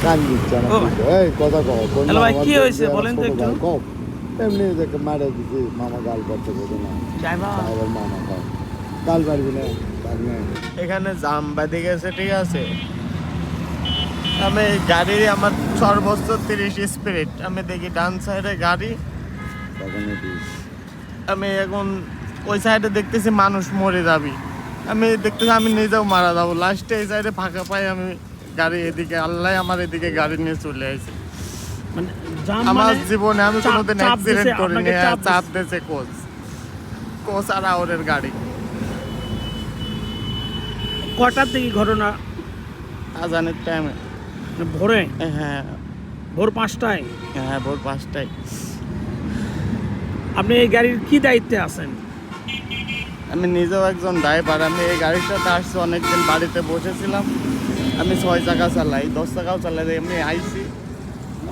কান দিচ্ছে না এই কথা কও হ্যালো ভাই কি হয়েছে বলেন তো একটু এমনি দেখে মারা দিছি মামা গাল করতে বলে না ড্রাইভার মামা কয় গাল পারবি না এখানে জাম বাঁধে গেছে ঠিক আছে আমি গাড়ির আমার সর্বোচ্চ 30 স্পিড আমি দেখি ডান সাইডে গাড়ি আমি এখন ওই সাইডে দেখতেছি মানুষ মরে যাবি আমি দেখতেছি আমি নিজেও মারা যাবো লাস্টে এই সাইডে ফাঁকা পাই আমি গাড়ি এদিকে আল্লাহ আমার এদিকে গাড়ি নিয়ে চলে আসে মানে আমার জীবনে আমি কোনোদিন অ্যাক্সিডেন্ট করিনি চাপ দিয়েছে কোচ আর আওরের গাড়ি কটার দিকে ঘটনা আজানের টাইমে ভোরে হ্যাঁ ভোর 5টায় হ্যাঁ ভোর 5টায় আপনি এই গাড়ির কি দায়িত্বে আছেন আমি নিজেও একজন ড্রাইভার আমি এই গাড়ির সাথে আসছি অনেকদিন বাড়িতে বসেছিলাম আমি 6 চাকা চালাই 10 চাকাও চালাই এমনি আইছি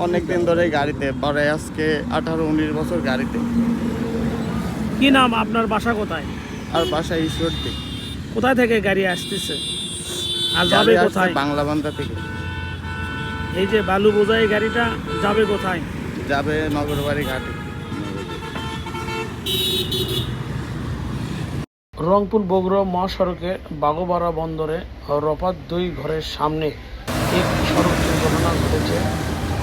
অনেকদিন ধরে গাড়িতে পরে আজকে 18-19 বছর গাড়িতে কি নাম আপনার বাসা কোথায় আর বাসায় ঈশ্বরদী কোথায় থেকে গাড়ি আসতেছে আর যাবে কোথায় বাংলাবান্ধা থেকে এই যে বালু বোঝাই গাড়িটা যাবে কোথায় যাবে নগরবাড়ি ঘাটে রংপুর বগুড়া মহাসড়কে বাগোবাড়া বন্দরে রপাত 2 ঘরের সামনে এক সড়ক দুর্ঘটনা ঘটেছে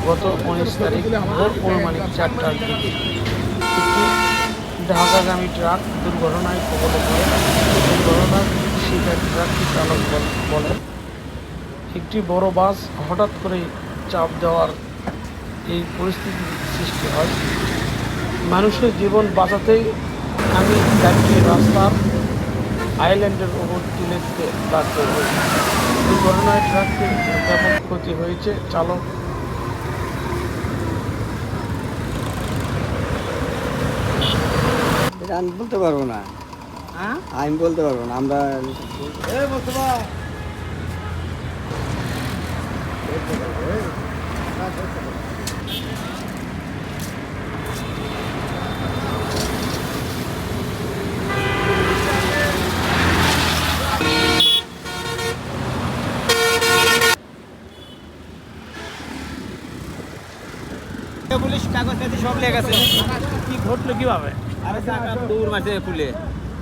গত 19 তারিখ ভোর পৌর্ণিমানিক 4টার দিকে একটি ঢাকাগামী ট্রাক দুর্ঘটনায় কবলে পড়ে দুর্ঘটনার শিকার ট্রাকটি চালক বলেন একটি বড় বাস হঠাৎ করে চাপ দেওয়ার এই পরিস্থিতি সৃষ্টি হয় মানুষের জীবন বাঁচাতেই আমি গাড়িটি রাস্তার আইল্যান্ডের ওপর তুলে দিতে বাধ্য হই দুর্ঘটনায় ট্রাকটির ব্যাপক ক্ষতি হয়েছে চালক আমি বলতে পারবো না আমি বলতে পারবো না আমরা পুলিশ কাগজ পেতে সব লেগে গেছে কি ঘটলো কিভাবে আরে চাকা দূর মাঝে খুলে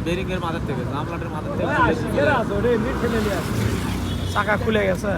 বেরিং এর মাথার থেকে জামলাটের মাথার থেকে চাকা খুলে গেছে